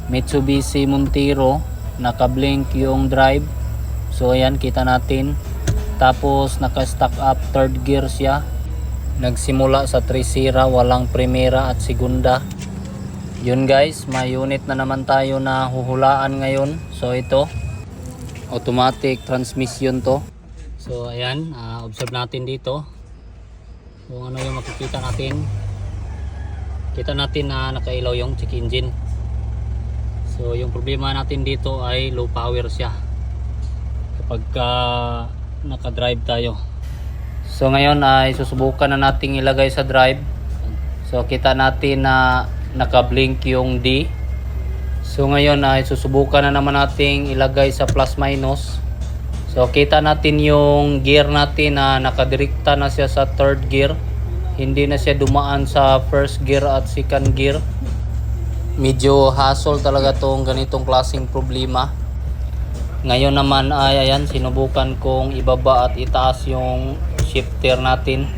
Mitsubishi Montero, naka-blink yung drive. So ayan, kita natin. Tapos naka-stack up third gear siya. Nagsimula sa 3 sira, walang primera at segunda. Yun guys, may unit na naman tayo na huhulaan ngayon. So ito, automatic transmission to. So ayan, observe natin dito kung ano yung makikita natin. Kita natin na nakailaw yung check engine. So yung problema natin dito ay low power siya kapag naka-drive tayo. So ngayon ay susubukan na nating ilagay sa drive. So kita natin na naka-blink yung D. So ngayon ay susubukan na naman nating ilagay sa plus minus. So kita natin yung gear natin na nakadirekta na siya sa third gear. Hindi na siya dumaan sa first gear at second gear. Medyo hassle talaga tong ganitong klaseng problema. Ngayon naman ay ayan, sinubukan kong ibaba at itaas yung shifter natin.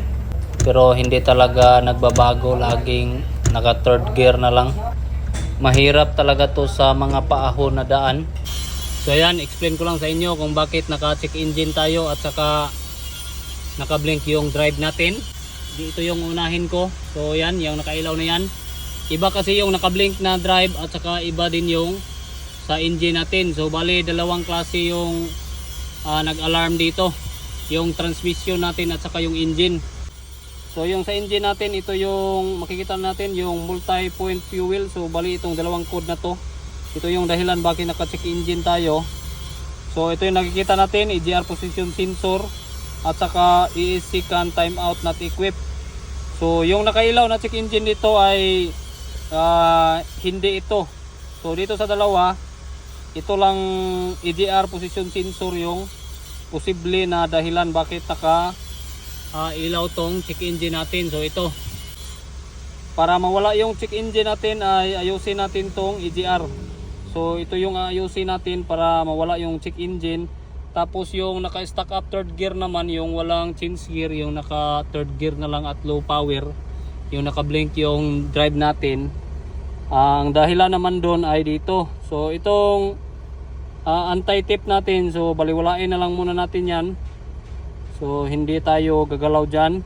Pero hindi talaga nagbabago, laging naka third gear na lang. Mahirap talaga to sa mga paahon na daan. So ayan, explain ko lang sa inyo kung bakit naka-check engine tayo at saka naka-blink yung drive natin. Dito yung unahin ko. So ayan, yung nakailaw na yan. Iba kasi yung naka-blink na drive at saka iba din yung sa engine natin. So bali dalawang klase yung nag-alarm dito. Yung transmission natin at saka yung engine. So yung sa engine natin, ito yung makikita natin yung multi-point fuel. So bali itong dalawang code na to. Ito yung dahilan bakit naka-check engine tayo. So ito yung nakikita natin, EGR position sensor at saka ESC can timeout not equipped. So yung nakailaw na check engine dito ay hindi ito. So dito sa dalawa, ito lang EGR position sensor yung posible na dahilan bakit naka ilaw tong check engine natin. So ito, para mawala yung check engine natin ay ayusin natin tong EGR. So ito yung ayusin natin para mawala yung check engine. Tapos yung naka-stack up third gear naman, yung walang change gear, yung naka third gear na lang at low power, yung naka-blink yung drive natin, ang dahilan naman doon ay dito. So itong anti-tip natin, so baliwalain na lang muna natin yan. So hindi tayo gagalaw dyan.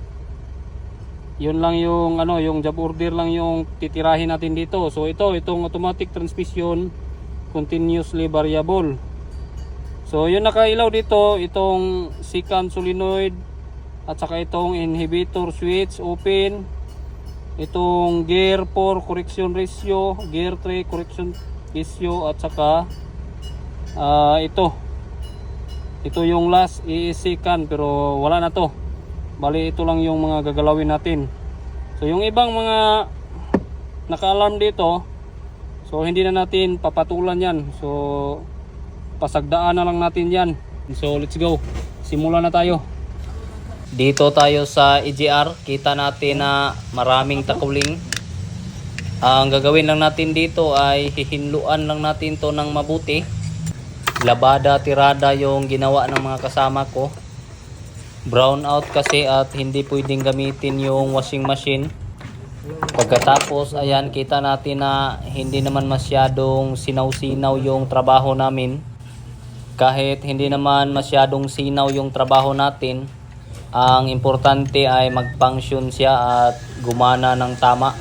Yun lang yung yung job order lang yung titirahin natin dito. So itong automatic transmission continuously variable. So yun nakailaw dito, itong second solenoid at saka itong inhibitor switch open. Itong gear 4 correction ratio, gear 3 correction ratio at saka ito yung last ESC can, pero wala na to. Bali ito lang yung mga gagalawin natin. So yung ibang mga naka-alarm dito, so hindi na natin papatulan yan. So pasagdaan na lang natin yan. So let's go, simulan na tayo. Dito tayo sa EGR, kita natin na maraming takuling. Ang gagawin lang natin dito ay hihinluan lang natin to ng mabuti. Labada tirada yung ginawa ng mga kasama ko. Brown out kasi at hindi pwedeng gamitin yung washing machine. Pagkatapos ayan, kita natin na hindi naman masyadong sinaw-sinaw yung trabaho namin. Kahit hindi naman masyadong sinaw yung trabaho natin, ang importante ay mag-function siya at gumana ng tama.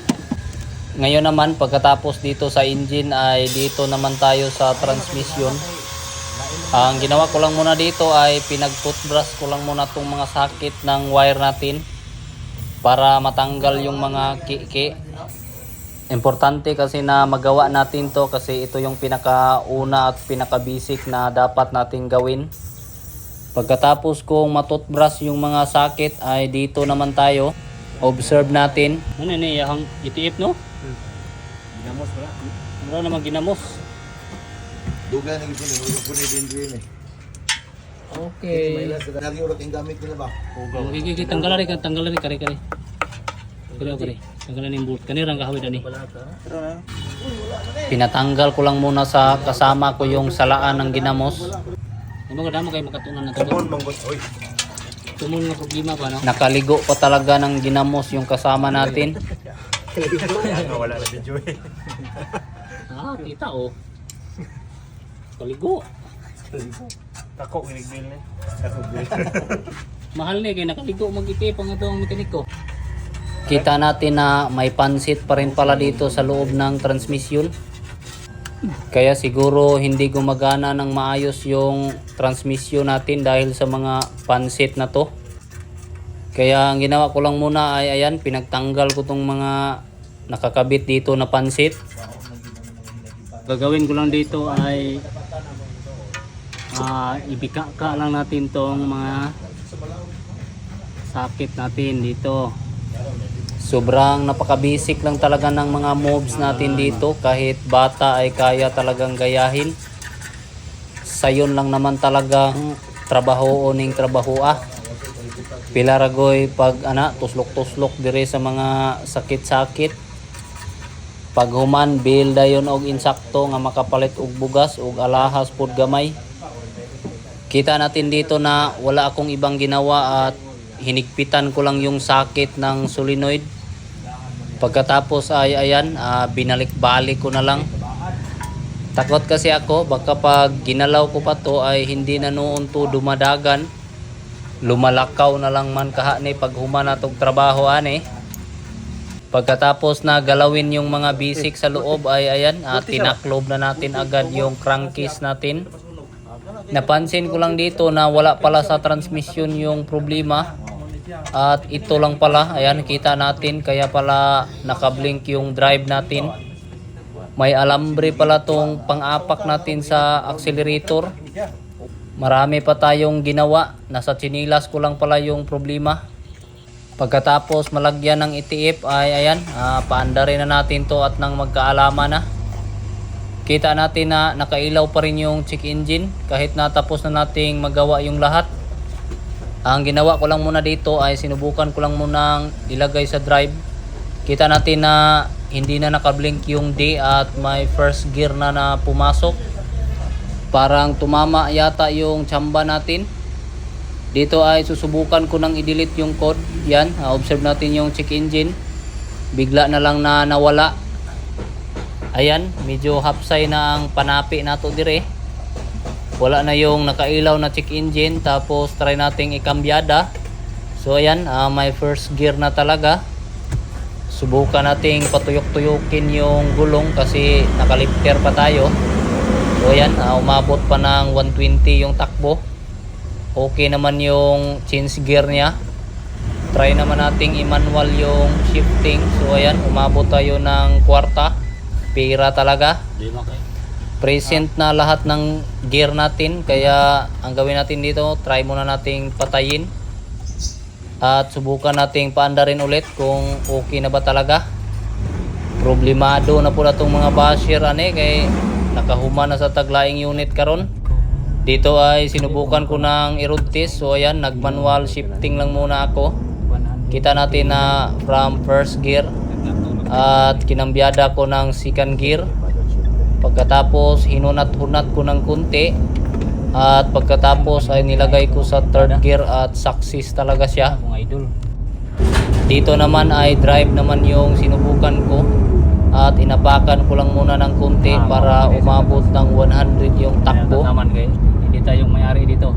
Ngayon naman, pagkatapos dito sa engine ay dito naman tayo sa transmission. Ang ginawa ko lang muna dito ay pinag-toothbrush ko lang muna itong mga sakit ng wire natin para matanggal yung mga ki-ki. Importante kasi na magawa natin to kasi ito yung pinakauna at pinaka-basic na dapat natin gawin. Pagkatapos kong matoothbrush yung mga sakit ay dito naman tayo. Observe natin. Ano ni yung itiip no? Ginamos pala. Ano naman ginamos? Duga na gipon din din eh. Okay. May last na yung rating gamit nila ba? Okay, tanggalan kare. Kare. Tanggalan yung bolt. Kanirang kahawid ani. Pinatanggal ko lang muna sa kasama ko yung salaan ng ginamos. Ano ka damo kay makatungan na to? Tumon nga problema pa no. Nakaligo pa talaga ng ginamos yung kasama natin. Wala na video eh. Ah, kita oh. Kaligo. Tako ginigbil ni. Tako bil. Mahal ni kay nakaligo mag-iti pang ito ang mekaniko. Kita natin na may pansit pa rin pala dito sa loob ng transmission. Kaya siguro hindi gumagana ng maayos yung transmission natin dahil sa mga pansit na to. Kaya ang ginawa ko lang muna ay ayan, pinagtanggal ko tong mga nakakabit dito na pansit. Gagawin ko lang dito ay ibika lang natin tong mga sakit natin dito. Sobrang napaka-basic lang talaga ng mga moves natin dito. Kahit bata ay kaya talagang gayahin. Sayon lang naman talagang trabaho o ning trabaho Pilaragoy pag tuslok-tuslok dire sa mga sakit-sakit. Pag human build dayon og insakto nga makapalit og bugas og alahas pod gamay. Kita natin dito na wala akong ibang ginawa at hinigpitan ko lang yung sakit ng solenoid. Pagkatapos ay ayan, binalik-balik ko na lang. Takot kasi ako baka pag ginalaw ko pa to ay hindi na noon to dumadagan. Lumalakaw na lang man kahani pag humana tong trabaho ani. Pagkatapos na galawin yung mga basic sa loob ay ayan, tinaklob na natin agad yung crankcase natin. Napansin ko lang dito na wala pala sa transmission yung problema. At ito lang pala, ayan, kita natin kaya pala nakablink yung drive natin. May alambre pala tong pang-apak natin sa accelerator. Marami pa tayong ginawa, nasa chinilas ko lang pala yung problema. Pagkatapos malagyan ng ITF ay ayan, paandarin na natin to at nang magkaalama na. Kita natin na nakailaw pa rin yung check engine kahit natapos na nating magawa yung lahat. Ang ginawa ko lang muna dito ay sinubukan ko lang munang ilagay sa drive. Kita natin na hindi na nakablink yung D at may first gear na pumasok. Parang tumama yata yung tsamba natin. Dito ay susubukan ko nang i-delete yung code. Yan, observe natin yung check engine. Bigla na lang na nawala. Ayan, medyo hapsay na ang panapi nato dire. Wala na yung nakailaw na check engine. Tapos try nating ikambyada. So ayan, may first gear na talaga. Subukan nating patuyok-tuyokin yung gulong kasi nakalifter pa tayo. So ayan, umabot pa ng 120 yung takbo. Okay naman yung change gear niya. Try naman nating i-manual yung shifting. So ayan, umabot tayo ng kwarta. Pira talaga. Present na lahat ng gear natin. Kaya ang gawin natin dito, try muna nating patayin. At subukan nating paandarin ulit kung okay na ba talaga. Problemado na po na itong mga basher kay nakahuma na sa taglaing unit karon. Dito ay sinubukan ko ng i-road test. So ayan, nag-manual shifting lang muna ako. Kita natin na from first gear at kinambyada ko ng second gear. Pagkatapos hinunat-hunat ko ng kunti. At pagkatapos ay nilagay ko sa third gear at success talaga siya. Dito naman ay drive naman yung sinubukan ko. At inapakan ko lang muna ng kunti para umabot ng 100 yung takbo. Hindi tayong may-ari dito.